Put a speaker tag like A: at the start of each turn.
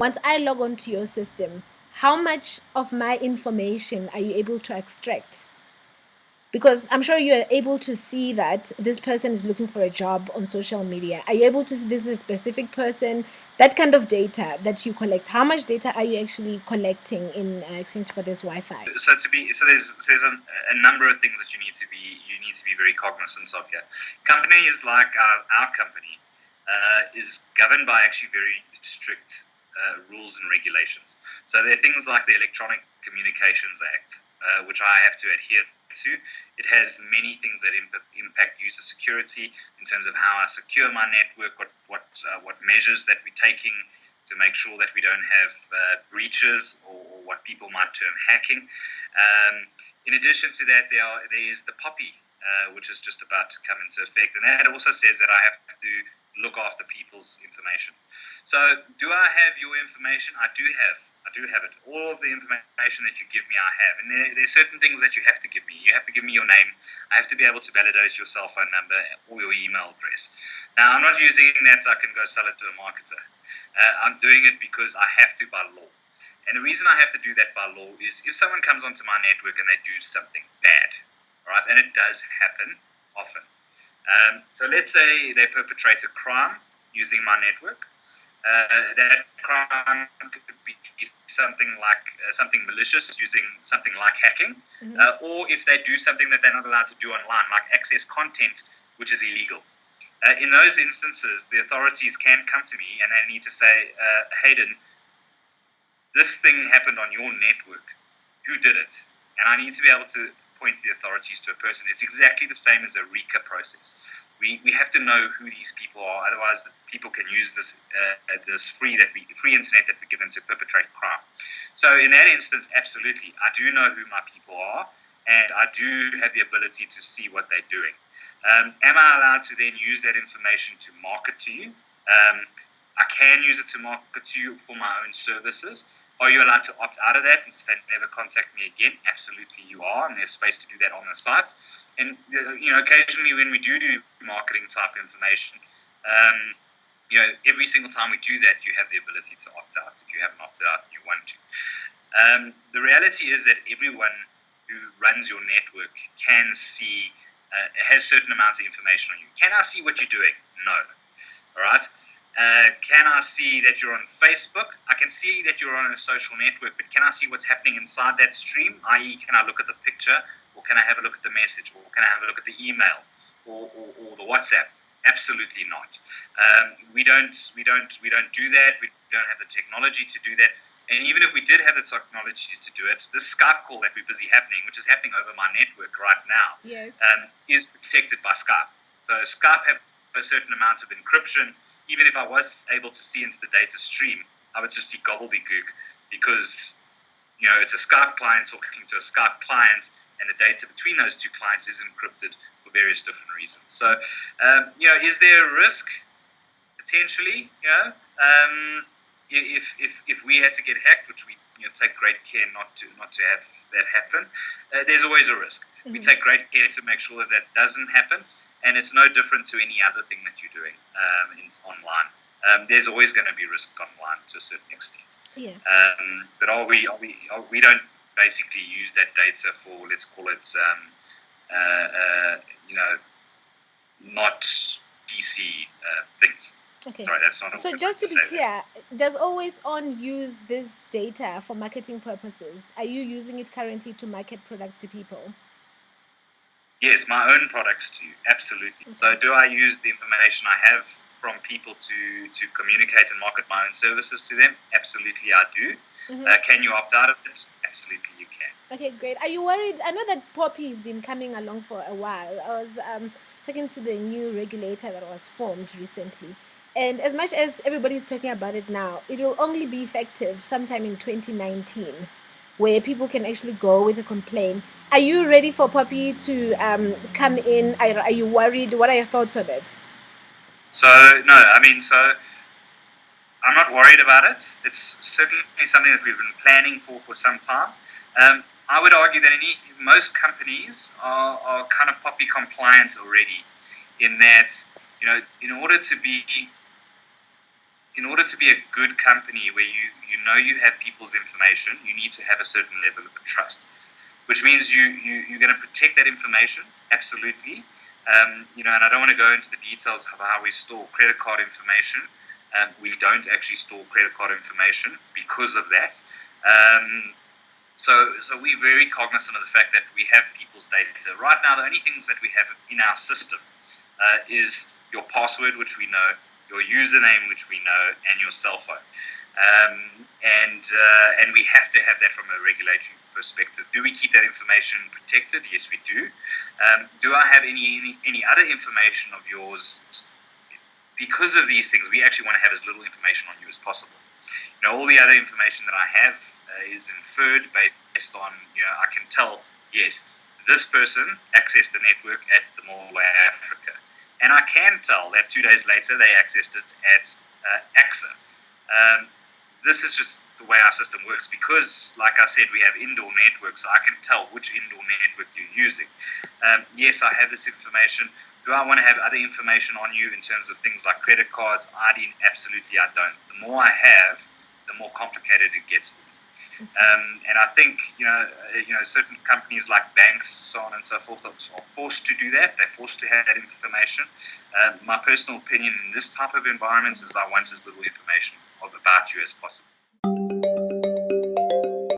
A: once I log onto your system, how much of my information are you able to extract? Because I'm sure you are able to see that this person is looking for a job on social media. Are you able to see this is a specific person? That kind of data that you collect, how much data are you actually collecting in exchange for this Wi-Fi?
B: There's a number of things that you need to be very cognizant of here. Companies like our company is governed by actually very strict rules and regulations. So there are things like the Electronic Communications Act, which I have to adhere to. It has many things that impact user security in terms of how I secure my network, what measures that we're taking to make sure that we don't have breaches or what people might term hacking. In addition to that, there is the POPI, which is just about to come into effect, and that also says that I have to look after people's information. So, do I have your information? I do have it. All of the information that you give me, I have. And there are certain things that you have to give me. You have to give me your name. I have to be able to validate your cell phone number or your email address. Now, I'm not using that so I can go sell it to a marketer. I'm doing it because I have to by law. And the reason I have to do that by law is if someone comes onto my network and they do something bad, right, and it does happen often. So let's say they perpetrate a crime using my network. That crime could be something like something malicious, using something like hacking, or if they do something that they're not allowed to do online, like access content which is illegal. In those instances, the authorities can come to me and they need to say, Hayden, this thing happened on your network. Who did it? And I need to be able to point the authorities to a person. It's exactly the same as a RICA process. We have to know who these people are, otherwise people can use this free internet that we're given to perpetrate crime. So in that instance, absolutely, I do know who my people are, and I do have the ability to see what they're doing. Am I allowed to then use that information to market to you? I can use it to market to you for my own services. Are you allowed to opt out of that and say never contact me again? Absolutely, you are, and there's space to do that on the sites. And occasionally when we do marketing type information, every single time we do that, you have the ability to opt out if you haven't opted out and you want to. The reality is that everyone who runs your network can see, has certain amounts of information on you. Can I see what you're doing? No. All right. Can I see that you're on Facebook? I can see that you're on a social network, but can I see what's happening inside that stream? I.e., can I look at the picture, or can I have a look at the message, or can I have a look at the email, or the WhatsApp? Absolutely not. We don't do that. We don't have the technology to do that. And even if we did have the technology to do it, this Skype call that we're busy happening, which is happening over my network right now,
A: yes,
B: is protected by Skype. So Skype have a certain amount of encryption. Even if I was able to see into the data stream, I would just see gobbledygook because, it's a Skype client talking to a Skype client, and the data between those two clients is encrypted for various different reasons. So, is there a risk? Potentially, if we had to get hacked, which we take great care not to have that happen, there's always a risk. Mm-hmm. We take great care to make sure that doesn't happen. And it's no different to any other thing that you're doing online. There's always going to be risk online to a certain extent.
A: Yeah.
B: But we don't basically use that data for, let's call it, not PC things.
A: Okay.
B: Sorry, that's not.
A: So just to be clear, does AlwaysOn use this data for marketing purposes? Are you using it currently to market products to people?
B: Yes, my own products too, absolutely. Okay. So do I use the information I have from people to communicate and market my own services to them? Absolutely, I do. Mm-hmm. Can you opt out of it? Absolutely, you can.
A: Okay, great. Are you worried? I know that POPI has been coming along for a while. I was talking to the new regulator that was formed recently. And as much as everybody's talking about it now, it will only be effective sometime in 2019. Where people can actually go with a complaint. Are you ready for POPI to come in? Are you worried? What are your thoughts on it?
B: So I'm not worried about it. It's certainly something that we've been planning for some time. I would argue that most companies are kind of POPI compliant already, in that in order to be in order to be a good company where you know you have people's information, you need to have a certain level of trust, which means you're going to protect that information, absolutely. And I don't want to go into the details of how we store credit card information. We don't actually store credit card information because of that. So we're very cognizant of the fact that we have people's data. Right now, the only things that we have in our system is your password, which we know, your username, which we know, and your cell phone. And we have to have that from a regulatory perspective. Do we keep that information protected? Yes, we do. Do I have any other information of yours? Because of these things, we actually want to have as little information on you as possible. All the other information that I have is inferred based on, I can tell, yes, this person accessed the network at the Mall of Africa. And I can tell that 2 days later they accessed it at AXA. This is just the way our system works because, like I said, we have indoor networks, so I can tell which indoor network you're using. Yes, I have this information. Do I want to have other information on you in terms of things like credit cards, ID? Absolutely, I don't. The more I have, the more complicated it gets for me. And I think certain companies like banks, so on and so forth, are forced to do that. They're forced to have that information. My personal opinion in this type of environments is I want as little information about you as possible.